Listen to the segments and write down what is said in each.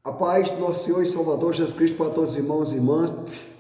A paz do nosso Senhor e Salvador Jesus Cristo para todos os irmãos e irmãs.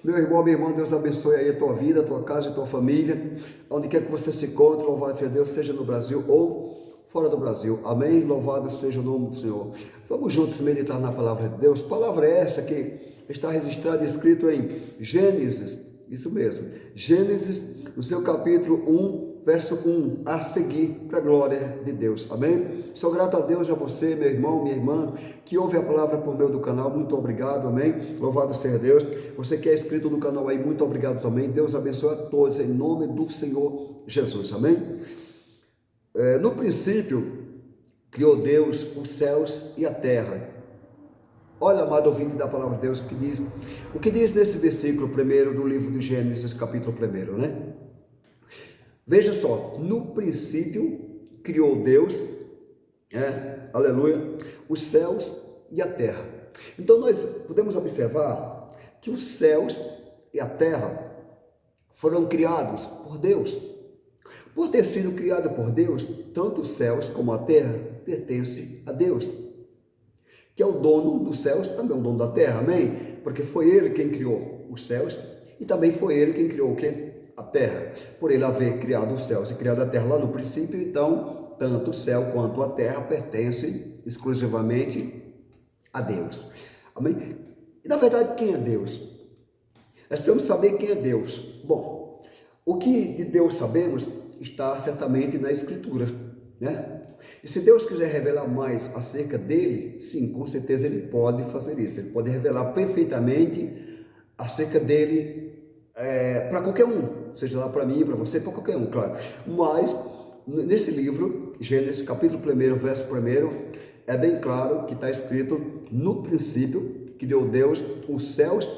Meu irmão, minha irmã, Deus abençoe aí a tua vida, a tua casa e a tua família. Onde quer que você se encontre, louvado seja Deus, seja no Brasil ou fora do Brasil. Amém? Louvado seja o nome do Senhor. Vamos juntos meditar na palavra de Deus. Palavra é essa que está registrada e escrito em Gênesis, isso mesmo. Gênesis, no seu capítulo 1, verso 1, a seguir, para a glória de Deus. Amém? Sou grato a Deus, a você, meu irmão, minha irmã, que ouve a palavra por meio do canal. Muito obrigado, amém? Louvado seja Deus. Você que é inscrito no canal aí, muito obrigado também. Deus abençoe a todos, em nome do Senhor Jesus, amém? No princípio, criou Deus os céus e a terra. Olha, amado ouvinte da palavra de Deus, o que diz nesse versículo primeiro do livro de Gênesis, capítulo 1, né? Veja só, no princípio criou Deus, aleluia, os céus e a terra. Então nós podemos observar que os céus e a terra foram criados por Deus. Por ter sido criado por Deus, tanto os céus como a terra pertencem a Deus, que é o dono dos céus, também é o dono da terra, amém? Porque foi Ele quem criou os céus e também foi Ele quem criou o quê? A terra. Por Ele haver criado os céus e criado a terra lá no princípio, então, tanto o céu quanto a terra pertencem exclusivamente a Deus. Amém? E na verdade, quem é Deus? Nós temos que saber quem é Deus. Bom, o que de Deus sabemos está certamente na Escritura, né? E se Deus quiser revelar mais acerca dele, sim, com certeza Ele pode fazer isso. Ele pode revelar perfeitamente acerca dele para qualquer um, seja lá para mim, para você, para qualquer um, claro. Mas nesse livro, Gênesis capítulo 1, verso 1, é bem claro que está escrito: no princípio criou Deus os céus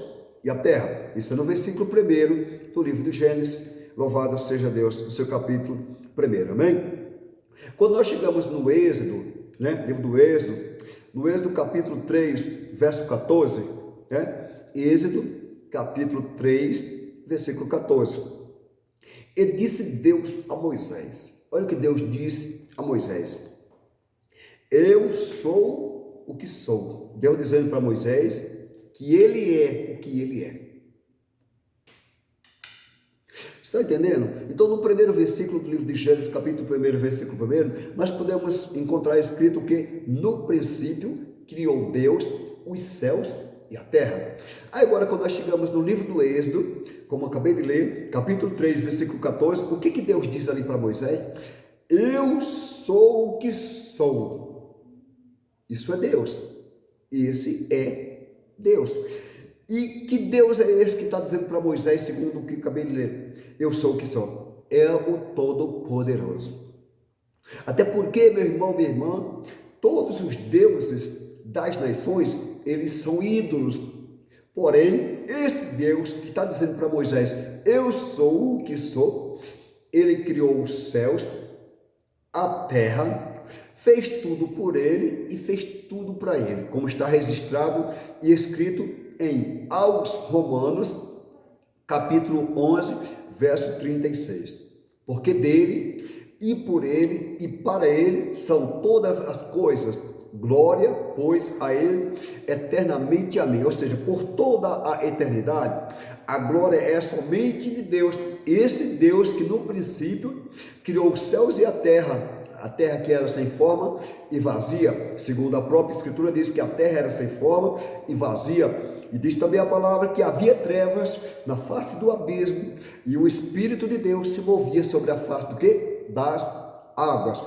e a terra. Isso é no versículo 1 do livro de Gênesis. Louvado seja Deus, no seu capítulo 1, amém? Quando nós chegamos no Êxodo, né, livro do Êxodo, no Êxodo capítulo 3, verso 14, né, Êxodo capítulo 3, versículo 14, e disse Deus a Moisés, olha o que Deus disse a Moisés: eu sou o que sou. Deus dizendo para Moisés que ele é o que ele é. Está entendendo? Então, no primeiro versículo do livro de Gênesis, capítulo 1, versículo 1, nós podemos encontrar escrito que no princípio criou Deus os céus e a terra. Aí agora, quando nós chegamos no livro do Êxodo, como eu acabei de ler, capítulo 3, versículo 14, o que Deus diz ali para Moisés? Eu sou o que sou. Isso é Deus. Esse é Deus. E que Deus é esse que está dizendo para Moisés, segundo o que eu acabei de ler? Eu sou o que sou. É o Todo-Poderoso. Até porque, meu irmão, minha irmã, todos os deuses das nações, eles são ídolos. Porém, esse Deus que está dizendo para Moisés, eu sou o que sou, ele criou os céus, a terra, fez tudo por ele e fez tudo para ele, como está registrado e escrito em aos Romanos, capítulo 11, verso 36. Porque dele, e por ele, e para ele são todas as coisas. Glória, pois, a ele eternamente. Amém. Ou seja, por toda a eternidade, a glória é somente de Deus. Esse Deus que no princípio criou os céus e a terra que era sem forma e vazia, segundo a própria Escritura diz que a terra era sem forma e vazia. E diz também a palavra que havia trevas na face do abismo e o Espírito de Deus se movia sobre a face do quê? Das águas.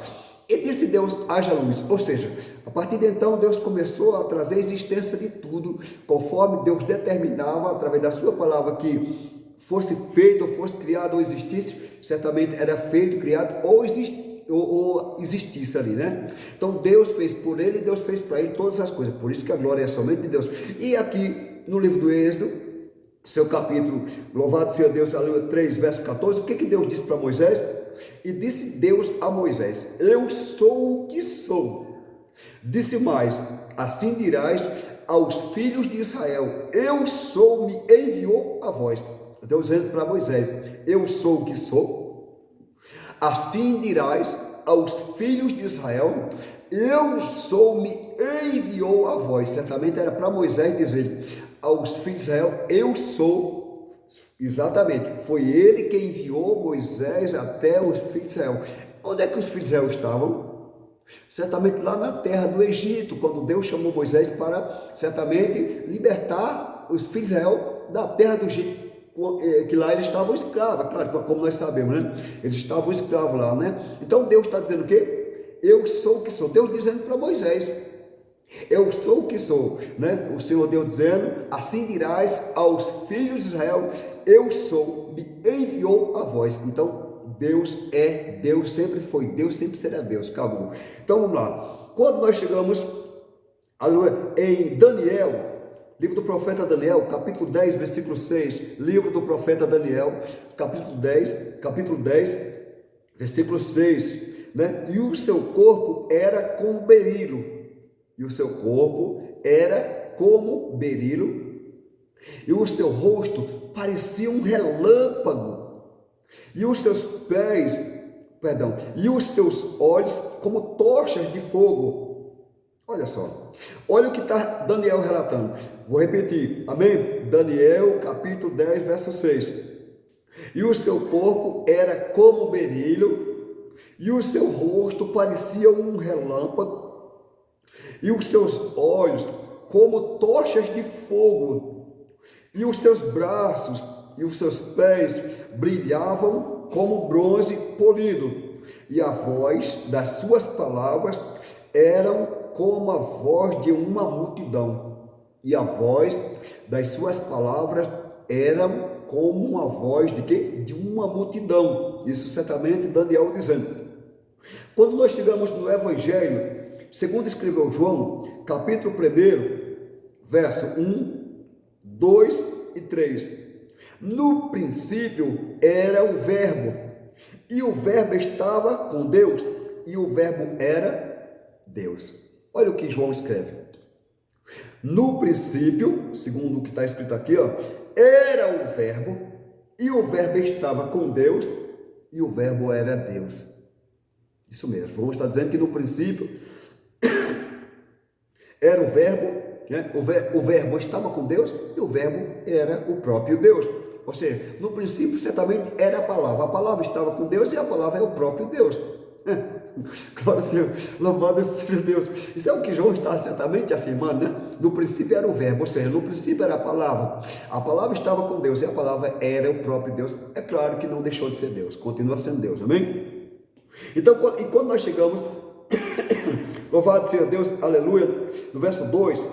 E disse Deus, haja luz. Ou seja, a partir de então Deus começou a trazer a existência de tudo, conforme Deus determinava, através da sua palavra, que fosse feito, ou fosse criado, ou existisse, certamente era feito, criado, ou existisse ali, né? Então Deus fez por ele, Deus fez para ele todas as coisas, por isso que a glória é somente de Deus. E aqui no livro do Êxodo, seu capítulo, louvado seja Deus, aleluia, 3, verso 14, o que Deus disse para Moisés? E disse Deus a Moisés, eu sou o que sou. Disse mais, assim dirás aos filhos de Israel, eu sou, me enviou a vós. Deus dizendo para Moisés, eu sou o que sou. Assim dirás aos filhos de Israel, eu sou, me enviou a vós. Certamente era para Moisés dizer aos filhos de Israel, eu sou. Exatamente, foi ele que enviou Moisés até os filhos de Israel. Onde é que os filhos de Israel estavam? Certamente lá na terra do Egito, quando Deus chamou Moisés para, certamente, libertar os filhos de Israel da terra do Egito, que lá eles estavam escravos, claro, como nós sabemos, né? Eles estavam escravos lá, né? Então Deus está dizendo o quê? Eu sou o que sou. Deus dizendo para Moisés, eu sou o que sou, né? O Senhor Deus dizendo, assim dirás aos filhos de Israel, eu sou, me enviou a vós. Então, Deus é Deus, sempre foi Deus, sempre será Deus, acabou. Então, vamos lá. Quando nós chegamos em Daniel, livro do profeta Daniel, capítulo 10, versículo 6, livro do profeta Daniel, capítulo 10, versículo 6, né? E o seu corpo era como berilo, e o seu corpo era como berilo, e o seu rosto parecia um relâmpago, e os seus e os seus olhos como tochas de fogo. Olha só, olha o que está Daniel relatando. Vou repetir, amém? Daniel capítulo 10, verso 6. E o seu corpo era como berilo, e o seu rosto parecia um relâmpago, e os seus olhos como tochas de fogo, e os seus braços e os seus pés brilhavam como bronze polido, e a voz das suas palavras eram como a voz de uma multidão, e a voz das suas palavras eram como uma voz de quê? De uma multidão. Isso certamente Daniel dizendo. Quando nós chegamos no Evangelho, segundo escreveu João, capítulo 1, verso 1, 2 e 3. No princípio era o Verbo, e o Verbo estava com Deus, e o Verbo era Deus. Olha o que João escreve. No princípio, segundo o que está escrito aqui, era o Verbo, e o Verbo estava com Deus, e o Verbo era Deus. Isso mesmo, João está dizendo que no princípio era o Verbo, né? O Verbo estava com Deus, e o Verbo era o próprio Deus. Ou seja, no princípio certamente era a palavra estava com Deus, e a palavra é o próprio Deus. Glória a Deus, louvado seja Deus. Isso é o que João está certamente afirmando, né? No princípio era o Verbo, ou seja, no princípio era a palavra estava com Deus, e a palavra era o próprio Deus. É claro que não deixou de ser Deus, continua sendo Deus, amém? Então, e quando nós chegamos, louvado seja Deus, aleluia, no verso 2,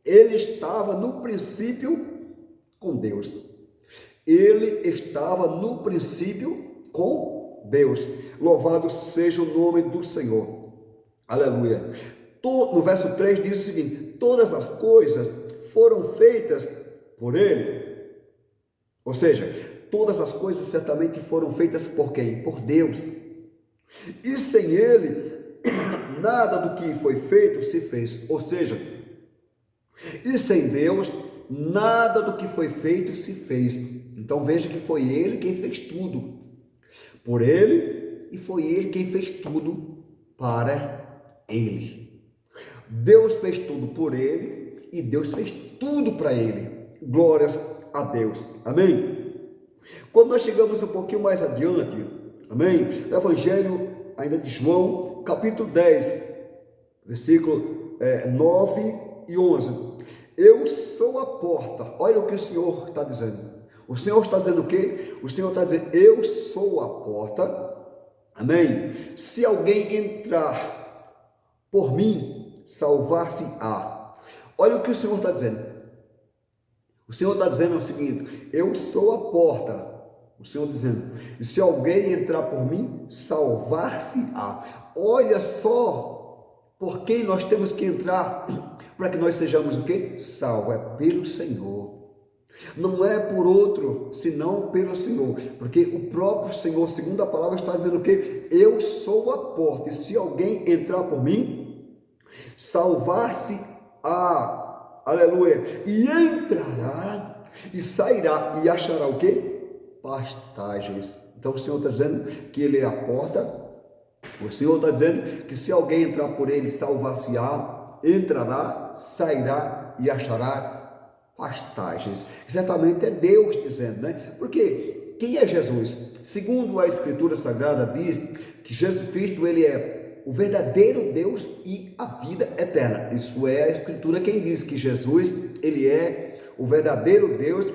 ele estava no princípio com Deus. Ele estava no princípio com Deus. Louvado seja o nome do Senhor. Aleluia. No verso 3 diz o seguinte: todas as coisas foram feitas por Ele. Ou seja, todas as coisas certamente foram feitas por quem? Por Deus. E sem Ele, nada do que foi feito se fez. Ou seja, e sem Deus, nada do que foi feito se fez. Então veja que foi Ele quem fez tudo. Por Ele, e foi Ele quem fez tudo para Ele. Deus fez tudo por Ele, e Deus fez tudo para Ele. Glórias a Deus. Amém? Quando nós chegamos um pouquinho mais adiante, amém? O Evangelho ainda de João, capítulo 10, versículo 9 e 11. Eu sou a porta. Olha o que o Senhor está dizendo. O Senhor está dizendo o quê? O Senhor está dizendo, eu sou a porta. Amém? Se alguém entrar por mim, salvar-se-á. Olha o que o Senhor está dizendo. O Senhor está dizendo o seguinte: eu sou a porta. O Senhor dizendo, e se alguém entrar por mim, salvar-se-á. Olha só por quem nós temos que entrar para que nós sejamos o quê? Salvo. É pelo Senhor. Não é por outro, senão pelo Senhor. Porque o próprio Senhor, segundo a palavra, está dizendo o quê? Eu sou a porta, e se alguém entrar por mim, salvar-se-á. Aleluia. E entrará e sairá e achará o quê? Pastagens. Então o Senhor está dizendo que Ele é a porta, O Senhor está dizendo que se alguém entrar por ele, salvar-se-á, entrará, sairá e achará pastagens. Certamente é Deus dizendo, né? Porque quem é Jesus? Segundo a Escritura Sagrada diz que Jesus Cristo, ele é o verdadeiro Deus e a vida eterna. Isso é a Escritura quem diz que Jesus, ele é o verdadeiro Deus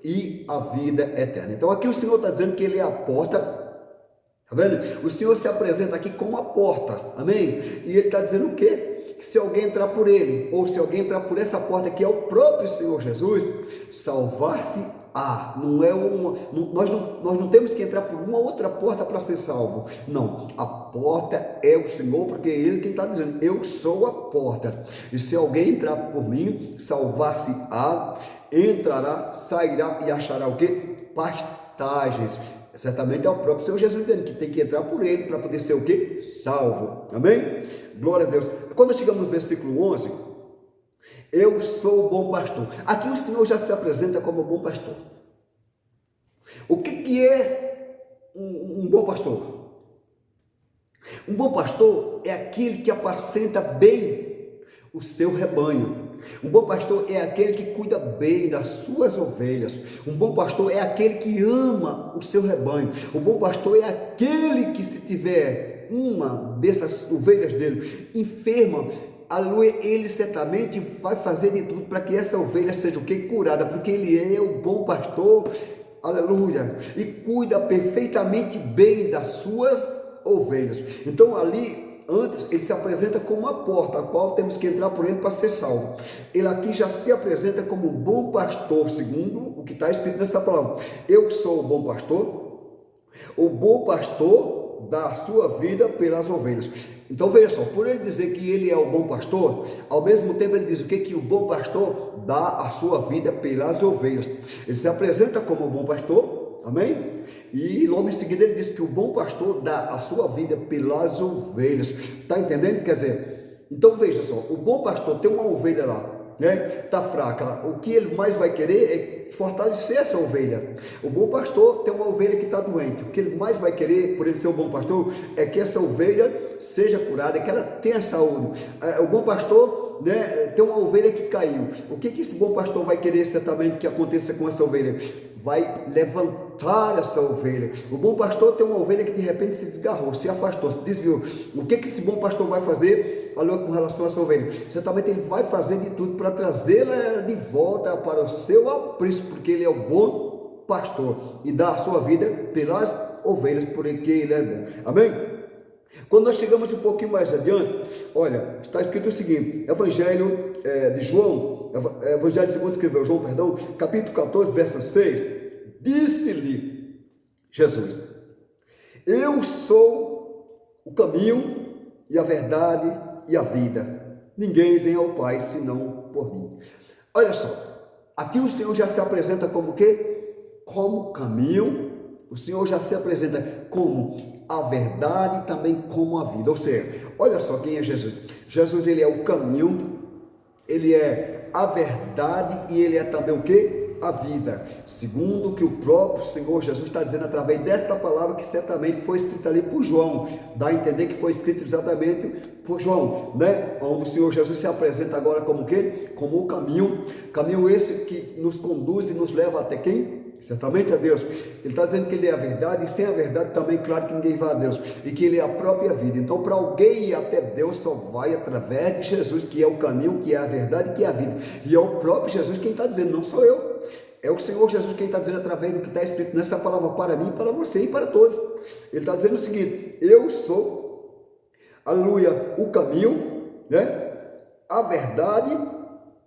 e a vida eterna. Então aqui o Senhor está dizendo que ele é a porta. Tá vendo? O Senhor se apresenta aqui como a porta, amém? E ele está dizendo o quê? Que se alguém entrar por ele, ou se alguém entrar por essa porta que é o próprio Senhor Jesus, salvar-se-á. Nós não temos que entrar por uma outra porta para ser salvo. Não, a porta é o Senhor, porque é Ele quem está dizendo, eu sou a porta. E se alguém entrar por mim, salvar-se-á, entrará, sairá e achará o quê? Pastagens. Certamente é o próprio Senhor Jesus dizendo que tem que entrar por ele para poder ser o quê? Salvo. Amém? Glória a Deus. Quando chegamos no versículo 11, eu sou o bom pastor. Aqui o Senhor já se apresenta como o bom pastor. O que é um bom pastor? Um bom pastor é aquele que apacenta bem o seu rebanho. Um bom pastor é aquele que cuida bem das suas ovelhas. Um bom pastor é aquele que ama o seu rebanho. O bom pastor é aquele que, se tiver uma dessas ovelhas dele enferma, aleluia, ele certamente vai fazer de tudo para que essa ovelha seja o que? Curada, porque ele é o bom pastor, aleluia, e cuida perfeitamente bem das suas ovelhas. Então ali, antes, ele se apresenta como uma porta, a qual temos que entrar por ele para ser salvo. Ele aqui já se apresenta como um bom pastor, segundo o que está escrito nessa palavra. Eu sou o bom pastor dá a sua vida pelas ovelhas. Então veja só, por ele dizer que ele é o bom pastor, ao mesmo tempo ele diz o que? Que o bom pastor dá a sua vida pelas ovelhas. Ele se apresenta como o bom pastor, amém? E logo em seguida ele diz que o bom pastor dá a sua vida pelas ovelhas. Está entendendo? Quer dizer, então veja só, o bom pastor tem uma ovelha lá, né? Está fraca, o que ele mais vai querer é fortalecer essa ovelha. O bom pastor tem uma ovelha que está doente, o que ele mais vai querer, por ele ser o bom pastor, é que essa ovelha seja curada, que ela tenha saúde. O bom pastor, né, tem uma ovelha que caiu, o que esse bom pastor vai querer certamente que aconteça com essa ovelha? Vai levantar essa ovelha. O bom pastor tem uma ovelha que de repente se desgarrou, se afastou, se desviou. O que esse bom pastor vai fazer, com relação a essa ovelha? Certamente ele vai fazer de tudo para trazê-la de volta para o seu aprisco, porque ele é o bom pastor e dá a sua vida pelas ovelhas, porque ele é bom. Amém? Quando nós chegamos um pouquinho mais adiante, olha, está escrito o seguinte, Evangelho de João, Evangelho segundo escreveu João, perdão, capítulo 14, verso 6, disse-lhe Jesus, eu sou o caminho e a verdade e a vida, ninguém vem ao Pai senão por mim. Olha só, aqui o Senhor já se apresenta como o quê? Como caminho, o Senhor já se apresenta como a verdade e também como a vida. Ou seja, olha só quem é Jesus. Jesus, ele é o caminho, ele é a verdade e ele é também o quê? A vida. Segundo o que o próprio Senhor Jesus está dizendo através desta palavra que certamente foi escrita ali por João. Dá a entender que foi escrito exatamente por João, né? Onde o Senhor Jesus se apresenta agora como o quê? Como o caminho. Caminho esse que nos conduz e nos leva até quem? Certamente a Deus. Ele está dizendo que ele é a verdade, e sem a verdade também, claro que ninguém vai a Deus, e que ele é a própria vida. Então, para alguém ir até Deus, só vai através de Jesus, que é o caminho, que é a verdade, que é a vida. E é o próprio Jesus quem está dizendo, não sou eu. É o Senhor Jesus quem está dizendo através do que está escrito nessa palavra para mim, para você e para todos. Ele está dizendo o seguinte, eu sou, aleluia, o caminho, né? A verdade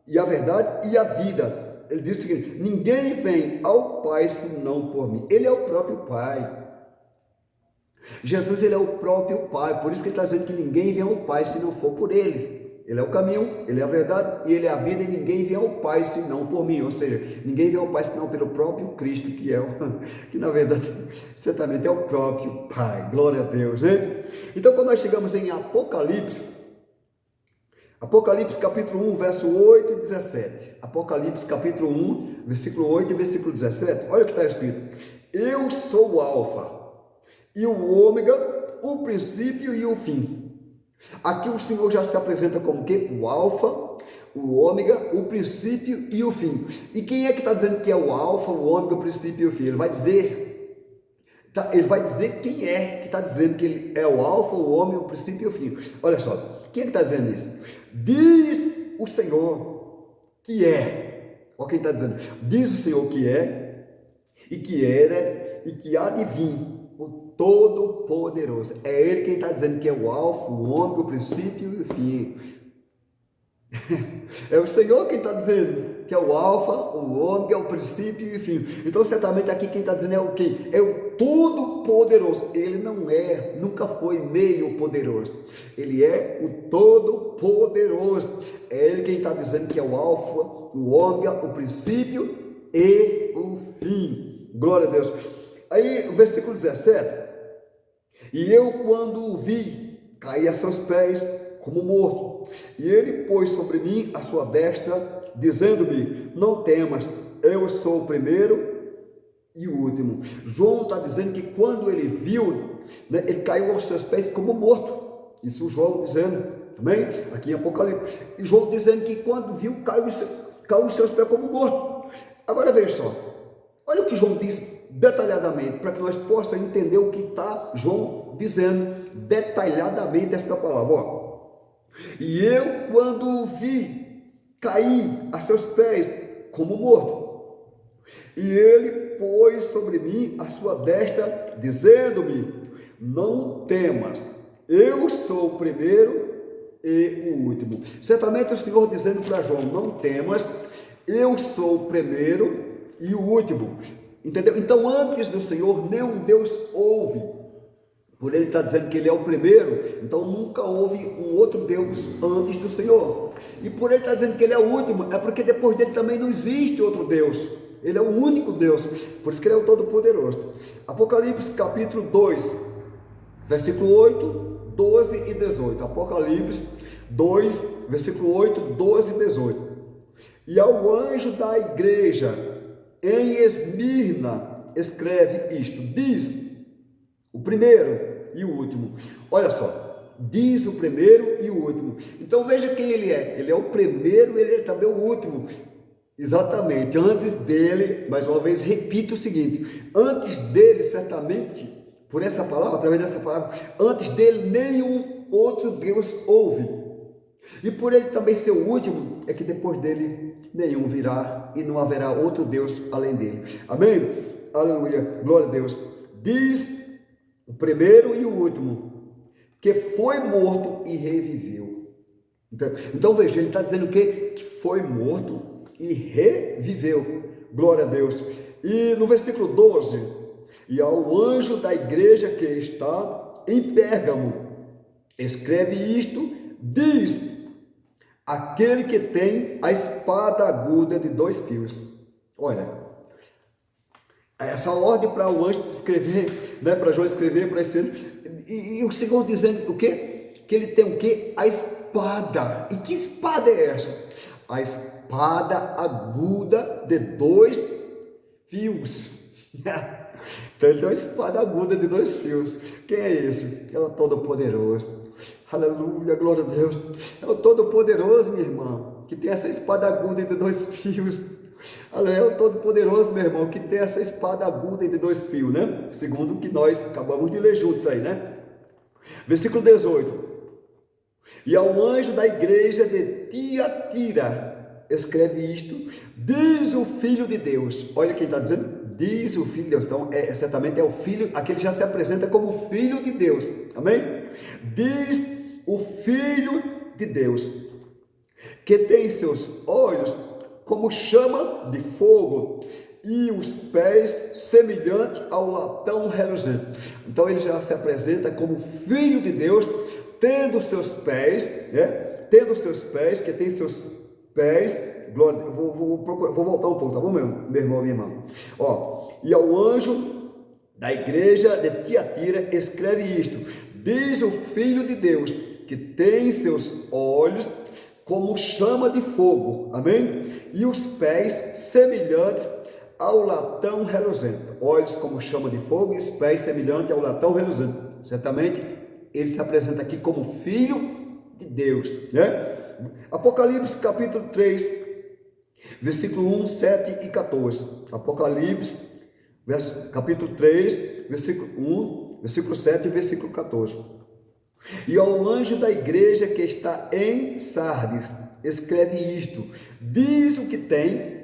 e a vida. Ele diz o seguinte, ninguém vem ao Pai senão por mim. Ele é o próprio Pai. Jesus, ele é o próprio Pai. Por isso que ele está dizendo que ninguém vem ao Pai se não for por ele. Ele é o caminho, ele é a verdade e ele é a vida, e ninguém vem ao Pai senão por mim. Ou seja, ninguém vem ao Pai senão pelo próprio Cristo, que na verdade certamente é o próprio Pai. Glória a Deus, né? Então, quando nós chegamos em Apocalipse capítulo 1, verso 8 e 17. Apocalipse capítulo 1, versículo 8 e versículo 17. Olha o que está escrito. Eu sou o Alfa e o Ômega, o princípio e o fim. Aqui o Senhor já se apresenta como o quê? O alfa, o ômega, o princípio e o fim. E quem é que está dizendo que é o alfa, o ômega, o princípio e o fim? Ele vai dizer quem é que está dizendo que ele é o alfa, o ômega, o princípio e o fim. Olha só, quem é que está dizendo isso? Diz o Senhor que é. Olha quem está dizendo. Diz o Senhor que é, e que era, e que há de vir, o Todo-Poderoso. É Ele quem está dizendo que é o alfa, o ômega, o princípio e o fim. É o Senhor quem está dizendo que é o alfa, o ômega, o princípio e o fim. Então certamente aqui quem está dizendo é o quê? É o Todo-Poderoso. Ele não é, nunca foi meio poderoso. Ele é o Todo-Poderoso. É Ele quem está dizendo que é o alfa, o ômega, o princípio e o fim. Glória a Deus. Aí o versículo 17. E eu, quando o vi, caí a seus pés como morto. E ele pôs sobre mim a sua destra, dizendo-me: não temas, eu sou o primeiro e o último. João está dizendo que quando ele viu, né, ele caiu aos seus pés como morto. Isso o João dizendo, também, aqui em Apocalipse. E João dizendo que quando viu, caiu aos seus pés como morto. Agora veja só, olha o que João diz detalhadamente, para que nós possamos entender o que está João dizendo detalhadamente esta palavra. Ó. E eu, quando o vi, caí a seus pés como morto. E ele pôs sobre mim a sua destra, dizendo-me: não temas, eu sou o primeiro e o último. Certamente o Senhor dizendo para João: não temas, eu sou o primeiro e o último. Entendeu? Então antes do Senhor nenhum Deus houve. Por ele estar dizendo que ele é o primeiro, então nunca houve um outro Deus antes do Senhor. E por ele estar dizendo que ele é o último, é porque depois dele também não existe outro Deus. Ele é o único Deus, por isso que ele é o Todo-Poderoso. Apocalipse capítulo 2, versículo 8, 12 e 18. Apocalipse 2, versículo 8, 12 e 18. E ao anjo da igreja em Esmirna escreve isto, diz o primeiro e o último. Olha só, diz o primeiro e o último. Então veja quem ele é. Ele é o primeiro, ele é também o último. Exatamente, antes dele, mais uma vez, repito o seguinte, antes dele, certamente, por essa palavra, através dessa palavra, antes dele, nenhum outro Deus houve. E por ele também ser o último, é que depois dele, nenhum virá e não haverá outro Deus além dele. Amém? Aleluia, glória a Deus. Diz o primeiro e o último, que foi morto e reviveu. Então veja, ele está dizendo o quê? Que foi morto e reviveu. Glória a Deus. E no versículo 12, e ao anjo da igreja que está em Pérgamo, escreve isto, diz: aquele que tem a espada aguda de 2 fios. Olha, essa ordem para o anjo escrever, né, para João escrever para esse ano, e o Senhor dizendo o quê? Que ele tem o quê? A espada. E que espada é essa? A espada aguda de 2 fios. Então ele tem uma espada aguda de 2 fios. Quem é esse? É o Todo-Poderoso. Aleluia, glória a Deus. É o Todo-Poderoso, minha irmã, que tem essa espada aguda de 2 fios. É o Todo-Poderoso, meu irmão, que tem essa espada aguda de 2 fios, né? Segundo o que nós acabamos de ler juntos aí, né? Versículo 18. E ao anjo da igreja de Tiatira, escreve isto, diz o Filho de Deus. Olha quem está dizendo, diz o Filho de Deus. Então, certamente é o Filho, aquele já se apresenta como Filho de Deus, amém? Diz o Filho de Deus, que tem seus olhos como chama de fogo e os pés semelhante ao latão reluzente. Então ele já se apresenta como Filho de Deus, tendo seus pés, né? Tendo seus pés, que tem seus pés, glória, vou voltar um pouco, tá bom, meu irmão, minha irmã? Ó, e ao anjo da igreja de Tiatira escreve isto, diz o Filho de Deus, que tem seus olhos como chama de fogo, amém? E os pés semelhantes ao latão reluzente. Olhos como chama de fogo e os pés semelhantes ao latão reluzente. Certamente ele se apresenta aqui como Filho de Deus, né? Apocalipse capítulo 3, versículo 1, 7 e 14. Apocalipse, capítulo 3, versículo 1, versículo 7 e versículo 14. E ao anjo da igreja que está em Sardes, escreve isto: diz o que tem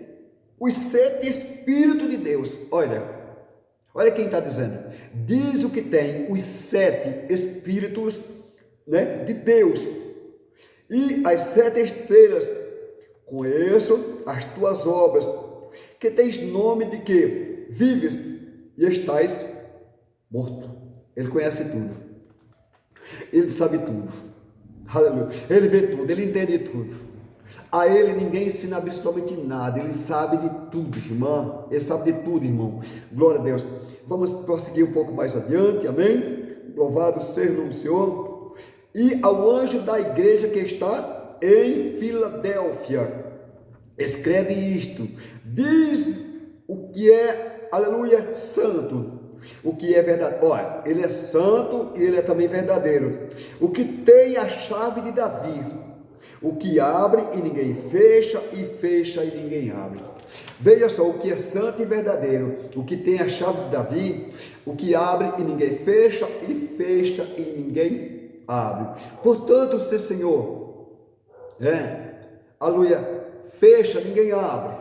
os 7 Espíritos de Deus. Olha quem está dizendo. Diz o que tem os 7 Espíritos, né, de Deus e as 7 estrelas. Conheço as tuas obras, que tens nome de que vives e estás morto. Ele conhece tudo. Ele sabe tudo. Aleluia. Ele vê tudo, ele entende tudo. A ele ninguém ensina absolutamente nada. Ele sabe de tudo, irmã. Ele sabe de tudo, irmão. Glória a Deus. Vamos prosseguir um pouco mais adiante, amém? Louvado seja o nome do Senhor. E ao anjo da igreja que está em Filadélfia, escreve isto: diz o que é, aleluia, santo, o que é verdade. Olha, ele é santo e ele é também verdadeiro. O que tem a chave de Davi, o que abre e ninguém fecha, e fecha e ninguém abre. Veja só, o que é santo e verdadeiro, o que tem a chave de Davi, o que abre e ninguém fecha, e fecha e ninguém abre. Portanto, se o Senhor, aleluia, fecha, ninguém abre.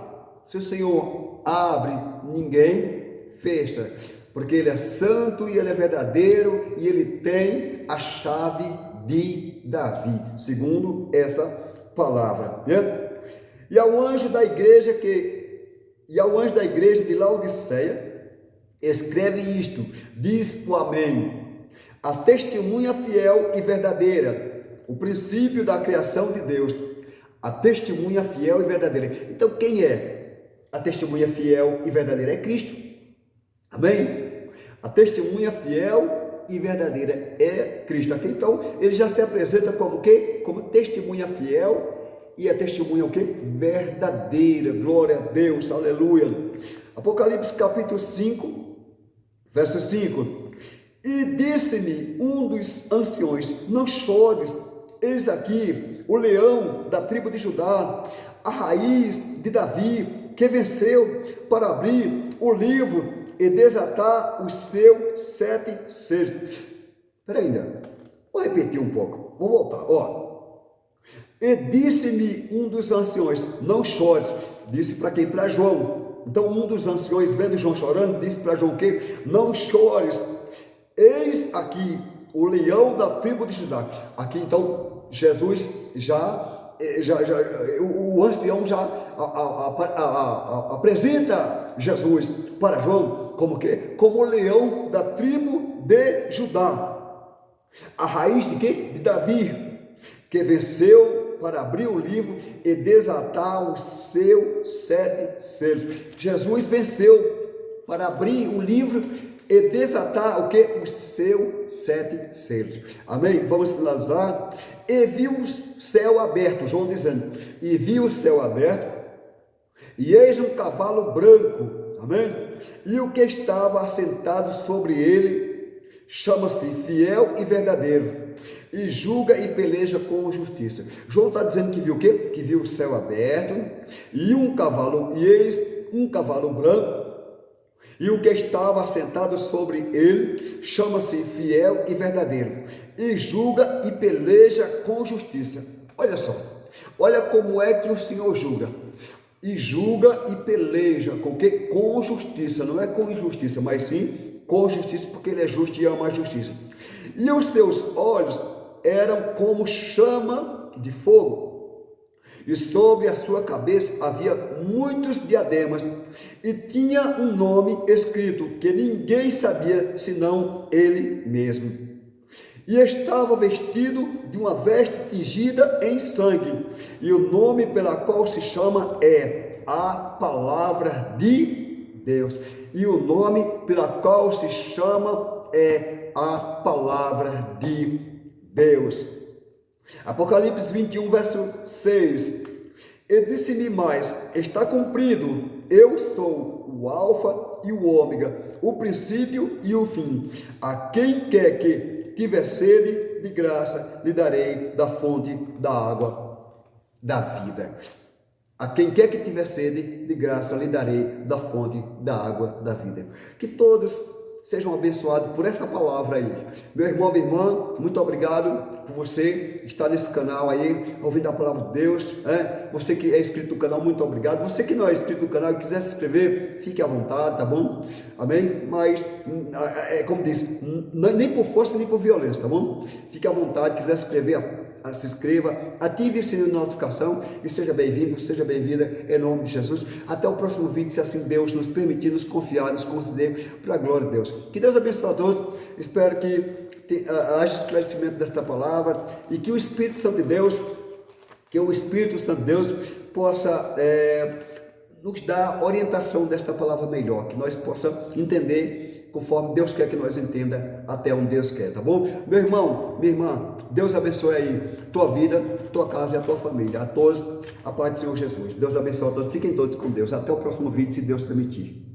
Se o Senhor abre, ninguém fecha. Porque Ele é santo e Ele é verdadeiro e Ele tem a chave de Davi, segundo essa palavra, né? E ao anjo da igreja de Laodiceia, escreve isto: diz o Amém, a testemunha fiel e verdadeira, o princípio da criação de Deus. A testemunha fiel e verdadeira. Então, quem é a testemunha fiel e verdadeira? É Cristo. Amém? A testemunha fiel e verdadeira é Cristo. Aqui, então, ele já se apresenta como o quê? Como testemunha fiel e a testemunha o quê? Verdadeira. Glória a Deus. Aleluia. Apocalipse capítulo 5, verso 5. E disse-me um dos anciões: não chores, eis aqui o leão da tribo de Judá, a raiz de Davi, que venceu para abrir o livro e desatar os seus 7 selos. Espera ainda, vou repetir um pouco, vou voltar, E disse-me um dos anciões: não chores. Disse para quem? Para João. Então um dos anciões, vendo João chorando, disse para João o quê? Não chores, eis aqui o leão da tribo de Judá. Aqui então Jesus o ancião já apresenta Jesus para João como que? Como o leão da tribo de Judá, a raiz de quê? De Davi, que venceu para abrir o livro e desatar os seus 7 selos. Jesus venceu para abrir o livro e desatar o que? Os seus 7 selos. Amém? Vamos finalizar. E viu o céu aberto, João dizendo, e viu o céu aberto, e eis um cavalo branco, amém? E o que estava assentado sobre ele chama-se Fiel e Verdadeiro, e julga e peleja com justiça. João está dizendo que viu o quê? Que viu o céu aberto, e eis um cavalo branco, e o que estava assentado sobre ele chama-se Fiel e Verdadeiro, e julga e peleja com justiça. Olha só, olha como é que o Senhor julga. E julga e peleja com que? Com justiça, não é com injustiça, mas sim com justiça, porque Ele é justo e ama a justiça. E os seus olhos eram como chama de fogo, e sobre a sua cabeça havia muitos diademas, e tinha um nome escrito que ninguém sabia senão ele mesmo. E estava vestido de uma veste tingida em sangue, e o nome pela qual se chama é a Palavra de Deus. E o nome pela qual se chama é a Palavra de Deus. Apocalipse 21, verso 6. E disse-me mais: está cumprido, eu sou o Alfa e o Ômega, o princípio e o fim. A quem quer que tiver sede, de graça lhe darei da fonte da água da vida. A quem quer que tiver sede, de graça lhe darei da fonte da água da vida. Que todos sejam abençoados por essa palavra aí. Meu irmão, minha irmã, muito obrigado por você estar nesse canal aí, ouvindo a palavra de Deus. Você que é inscrito no canal, muito obrigado. Você que não é inscrito no canal e quiser se inscrever, fique à vontade, tá bom? Amém? Mas, como disse, nem por força nem por violência, tá bom? Fique à vontade, quiser se inscrever, se inscreva, ative o sininho de notificação e seja bem-vindo, seja bem-vinda em nome de Jesus. Até o próximo vídeo, se assim Deus nos permitir, nos confiar, nos conceder para a glória de Deus. Que Deus abençoe a todos. Espero que haja esclarecimento desta palavra e que o Espírito Santo de Deus, possa nos dar orientação desta palavra melhor, que nós possamos entender conforme Deus quer que nós entenda, até onde Deus quer, tá bom? Meu irmão, minha irmã, Deus abençoe aí tua vida, tua casa e a tua família. A todos, a paz do Senhor Jesus. Deus abençoe a todos. Fiquem todos com Deus. Até o próximo vídeo, se Deus permitir.